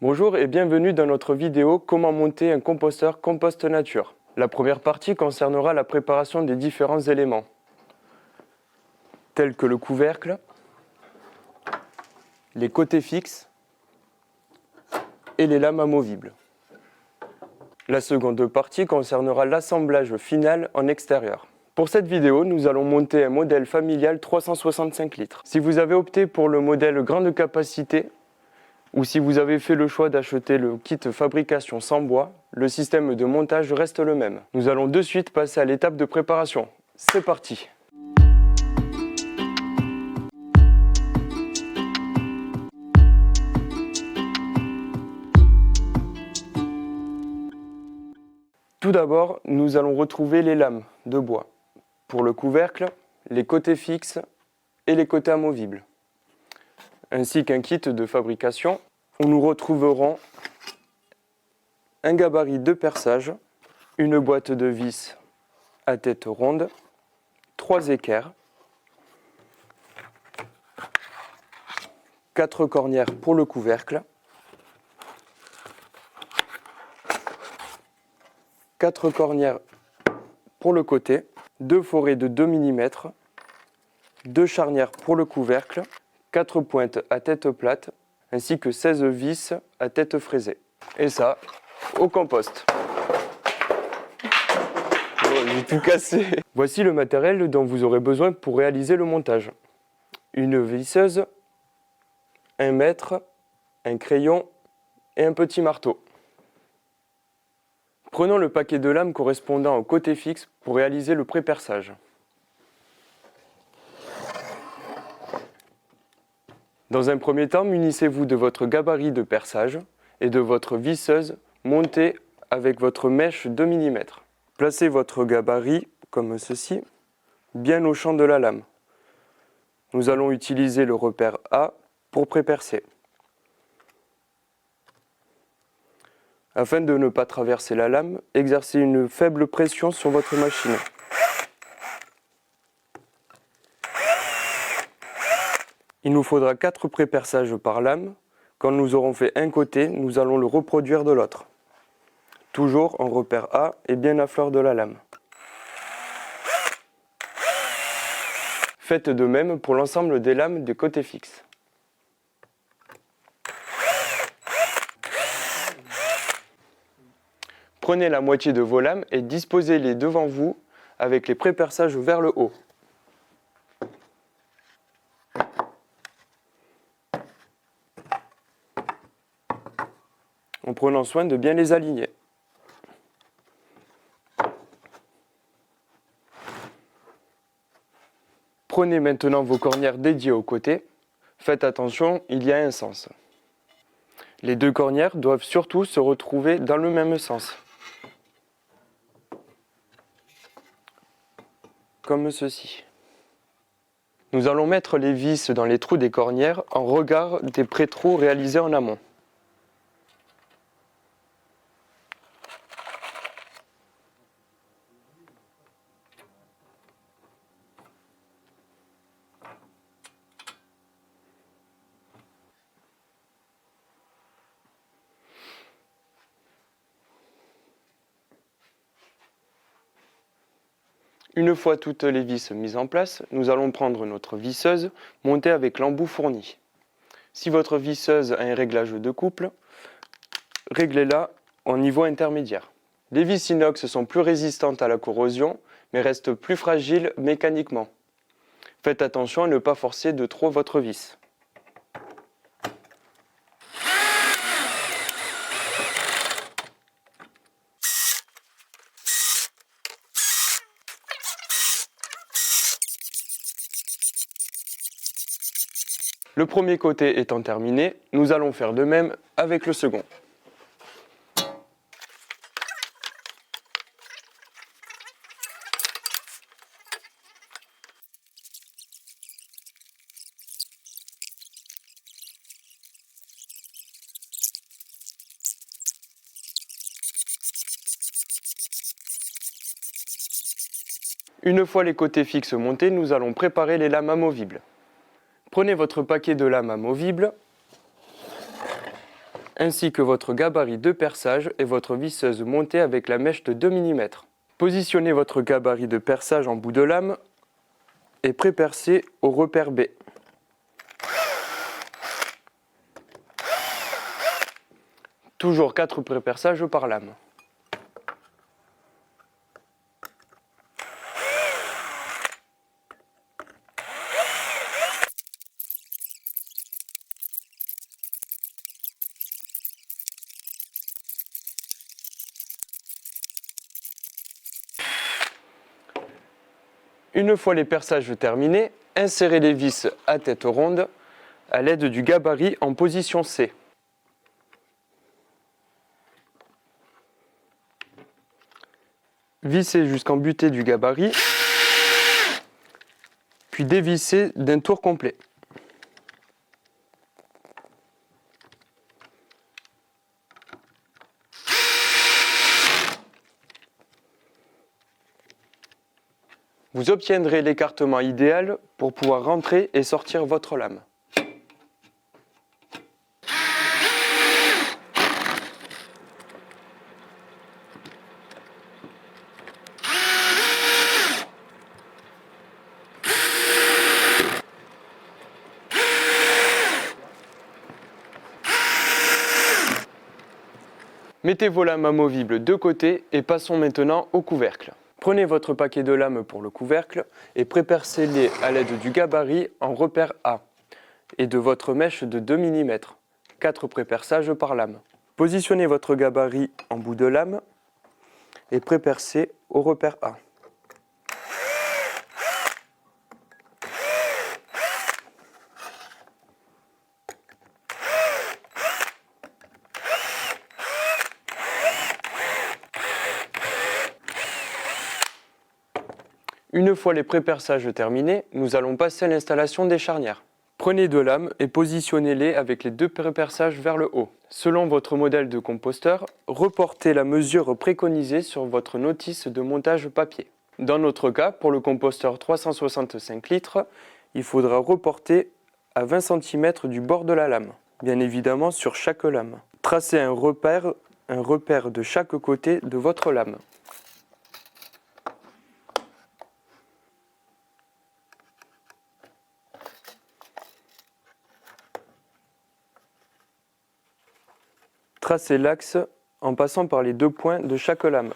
Bonjour et bienvenue dans notre vidéo Comment monter un composteur compost nature. La première partie concernera la préparation des différents éléments, tels que le couvercle, les côtés fixes et les lames amovibles. La seconde partie concernera l'assemblage final en extérieur. Pour cette vidéo, nous allons monter un modèle familial 365 litres. Si vous avez opté pour le modèle grande capacité, ou si vous avez fait le choix d'acheter le kit fabrication sans bois, le système de montage reste le même. Nous allons de suite passer à l'étape de préparation. C'est parti! Tout d'abord, nous allons retrouver les lames de bois. Pour le couvercle, les côtés fixes et les côtés amovibles. Ainsi qu'un kit de fabrication où nous retrouverons un gabarit de perçage, une boîte de vis à tête ronde, 3 équerres, 4 cornières pour le couvercle, 4 cornières pour le côté, 2 forets de 2 mm, 2 charnières pour le couvercle, 4 pointes à tête plate, ainsi que 16 vis à tête fraisée. Et ça, au compost. Oh, j'ai tout cassé. Voici le matériel dont vous aurez besoin pour réaliser le montage. Une visseuse, un mètre, un crayon et un petit marteau. Prenons le paquet de lames correspondant au côté fixe pour réaliser le pré-perçage. Dans un premier temps, munissez-vous de votre gabarit de perçage et de votre visseuse montée avec votre mèche 2 mm. Placez votre gabarit, comme ceci, bien au champ de la lame. Nous allons utiliser le repère A pour pré-percer. Afin de ne pas traverser la lame, exercez une faible pression sur votre machine. Il nous faudra 4 pré-perçages par lame. Quand nous aurons fait un côté, nous allons le reproduire de l'autre. Toujours en repère A et bien à fleur de la lame. Faites de même pour l'ensemble des lames des côtés fixes. Prenez la moitié de vos lames et disposez-les devant vous avec les pré-perçages vers le haut. En prenant soin de bien les aligner. Prenez maintenant vos cornières dédiées aux côtés. Faites attention, il y a un sens. Les 2 cornières doivent surtout se retrouver dans le même sens. Comme ceci. Nous allons mettre les vis dans les trous des cornières en regard des pré-trous réalisés en amont. Une fois toutes les vis mises en place, nous allons prendre notre visseuse montée avec l'embout fourni. Si votre visseuse a un réglage de couple, réglez-la au niveau intermédiaire. Les vis inox sont plus résistantes à la corrosion, mais restent plus fragiles mécaniquement. Faites attention à ne pas forcer de trop votre vis. Le premier côté étant terminé, nous allons faire de même avec le second. Une fois les côtés fixes montés, nous allons préparer les lames amovibles. Prenez votre paquet de lames amovibles, ainsi que votre gabarit de perçage et votre visseuse montée avec la mèche de 2 mm. Positionnez votre gabarit de perçage en bout de lame et pré-percez au repère B. Toujours 4 pré-perçages par lame. Une fois les perçages terminés, insérez les vis à tête ronde à l'aide du gabarit en position C. Vissez jusqu'en butée du gabarit, puis dévissez d'un tour complet. Vous obtiendrez l'écartement idéal pour pouvoir rentrer et sortir votre lame. Mettez vos lames amovibles de côté et passons maintenant au couvercle. Prenez votre paquet de lames pour le couvercle et pré-percez-les à l'aide du gabarit en repère A et de votre mèche de 2 mm, 4 pré-perçages par lame. Positionnez votre gabarit en bout de lame et pré-percez au repère A. Une fois les pré-perçages terminés, nous allons passer à l'installation des charnières. Prenez deux lames et positionnez-les avec les deux pré-perçages vers le haut. Selon votre modèle de composteur, reportez la mesure préconisée sur votre notice de montage papier. Dans notre cas, pour le composteur 365 litres, il faudra reporter à 20 cm du bord de la lame, bien évidemment sur chaque lame. Tracez un repère de chaque côté de votre lame. Tracez l'axe en passant par les deux points de chaque lame.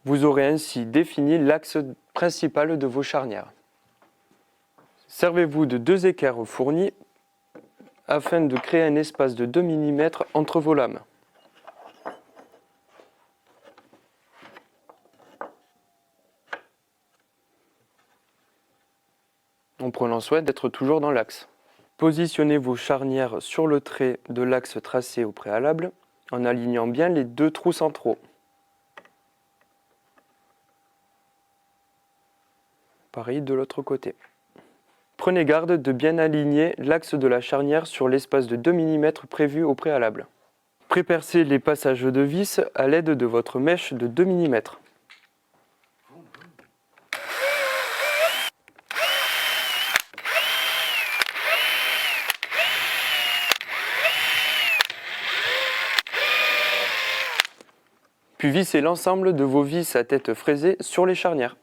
Vous aurez ainsi défini l'axe principal de vos charnières. Servez-vous de deux équerres fournis afin de créer un espace de 2 mm entre vos lames. En prenant soin d'être toujours dans l'axe. Positionnez vos charnières sur le trait de l'axe tracé au préalable en alignant bien les deux trous centraux. Pareil de l'autre côté. Prenez garde de bien aligner l'axe de la charnière sur l'espace de 2 mm prévu au préalable. Pré-percez les passages de vis à l'aide de votre mèche de 2 mm. Puis vissez l'ensemble de vos vis à tête fraisée sur les charnières.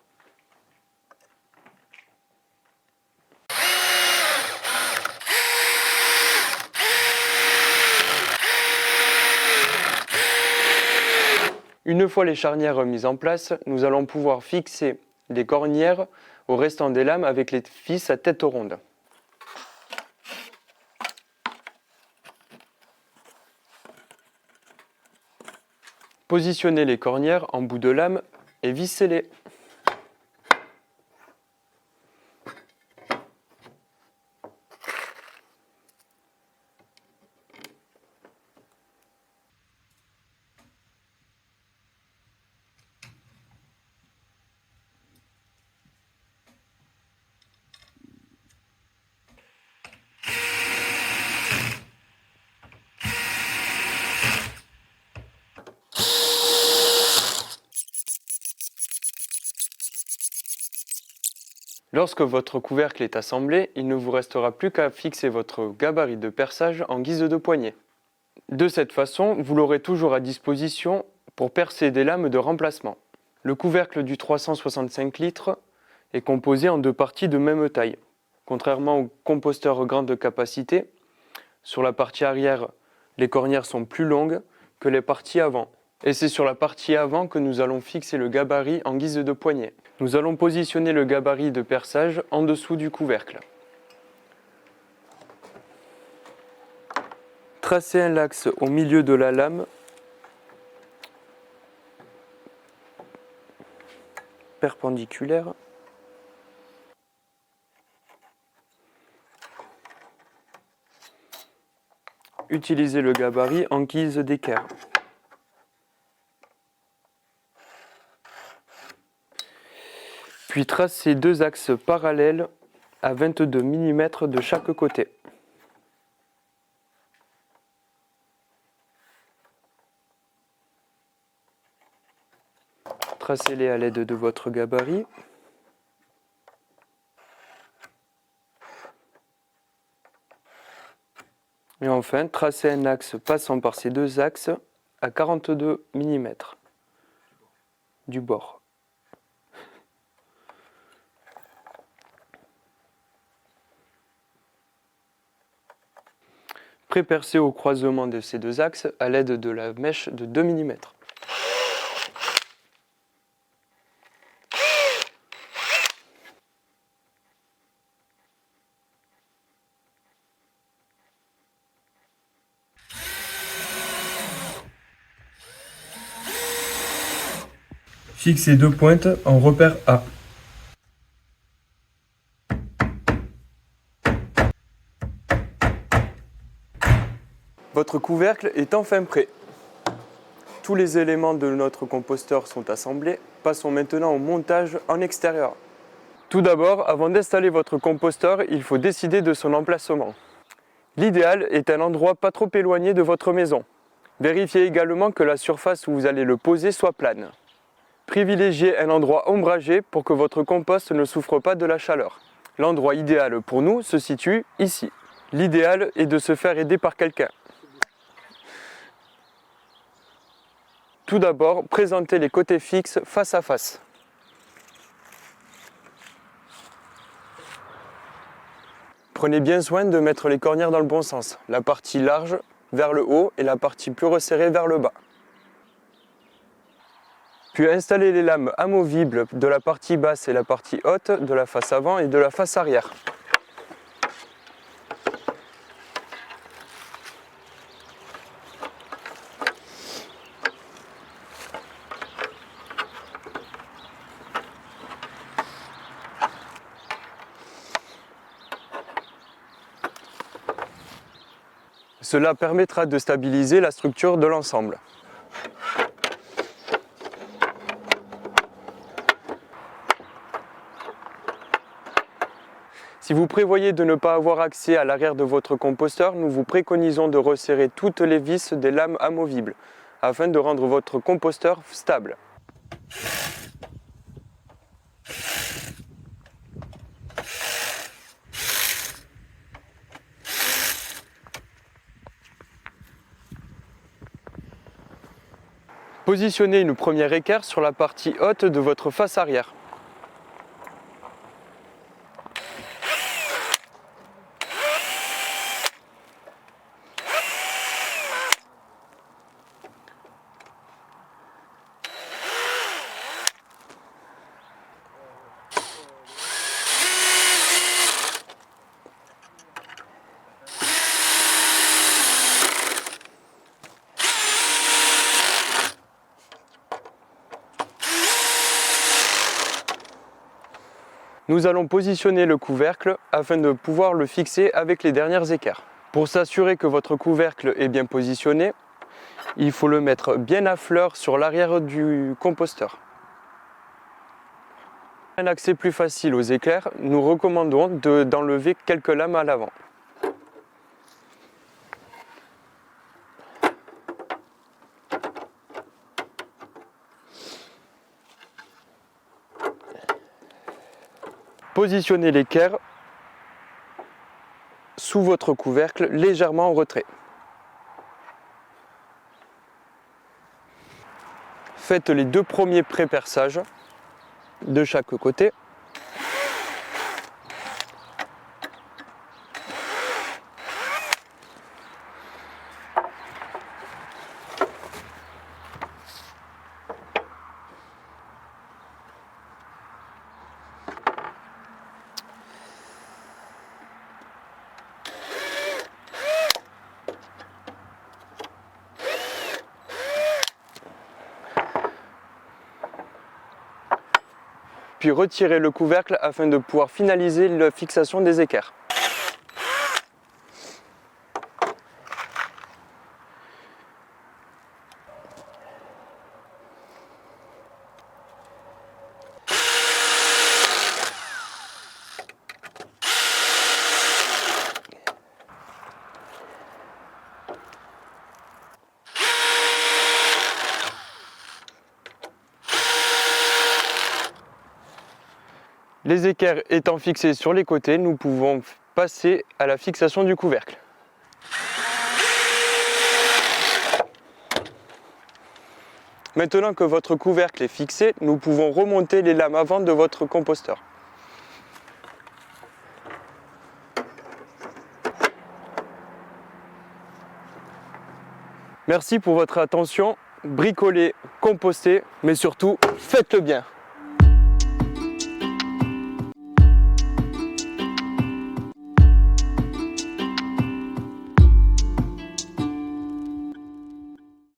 Une fois les charnières mises en place, nous allons pouvoir fixer les cornières au restant des lames avec les vis à tête ronde. Positionnez les cornières en bout de lame et vissez-les. Lorsque votre couvercle est assemblé, il ne vous restera plus qu'à fixer votre gabarit de perçage en guise de poignée. De cette façon, vous l'aurez toujours à disposition pour percer des lames de remplacement. Le couvercle du 365 litres est composé en deux parties de même taille. Contrairement au composteur grande capacité, sur la partie arrière, les cornières sont plus longues que les parties avant. Et c'est sur la partie avant que nous allons fixer le gabarit en guise de poignée. Nous allons positionner le gabarit de perçage en dessous du couvercle. Tracez un axe au milieu de la lame perpendiculaire. Utilisez le gabarit en guise d'équerre. Puis tracez deux axes parallèles à 22 mm de chaque côté. Tracez-les à l'aide de votre gabarit. Et enfin, tracez un axe passant par ces deux axes à 42 mm du bord. Pré-percez au croisement de ces deux axes à l'aide de la mèche de 2 mm. Fixez deux pointes en repère A. Votre couvercle est enfin prêt. Tous les éléments de notre composteur sont assemblés. Passons maintenant au montage en extérieur. Tout d'abord, avant d'installer votre composteur, il faut décider de son emplacement. L'idéal est un endroit pas trop éloigné de votre maison. Vérifiez également que la surface où vous allez le poser soit plane. Privilégiez un endroit ombragé pour que votre compost ne souffre pas de la chaleur. L'endroit idéal pour nous se situe ici. L'idéal est de se faire aider par quelqu'un. Tout d'abord, présentez les côtés fixes face à face. Prenez bien soin de mettre les cornières dans le bon sens, la partie large vers le haut et la partie plus resserrée vers le bas. Puis installez les lames amovibles de la partie basse et la partie haute de la face avant et de la face arrière. Cela permettra de stabiliser la structure de l'ensemble. Si vous prévoyez de ne pas avoir accès à l'arrière de votre composteur, nous vous préconisons de resserrer toutes les vis des lames amovibles afin de rendre votre composteur stable. Positionnez une première équerre sur la partie haute de votre face arrière. Nous allons positionner le couvercle afin de pouvoir le fixer avec les dernières équerres. Pour s'assurer que votre couvercle est bien positionné, il faut le mettre bien à fleur sur l'arrière du composteur. Pour un accès plus facile aux équerres, nous recommandons d'enlever quelques lames à l'avant. Positionnez l'équerre sous votre couvercle, légèrement en retrait. Faites les 2 premiers pré-perçages de chaque côté. Puis retirez le couvercle afin de pouvoir finaliser la fixation des équerres. Les équerres étant fixées sur les côtés, nous pouvons passer à la fixation du couvercle. Maintenant que votre couvercle est fixé, nous pouvons remonter les lames avant de votre composteur. Merci pour votre attention. Bricolez, compostez, mais surtout, faites-le bien.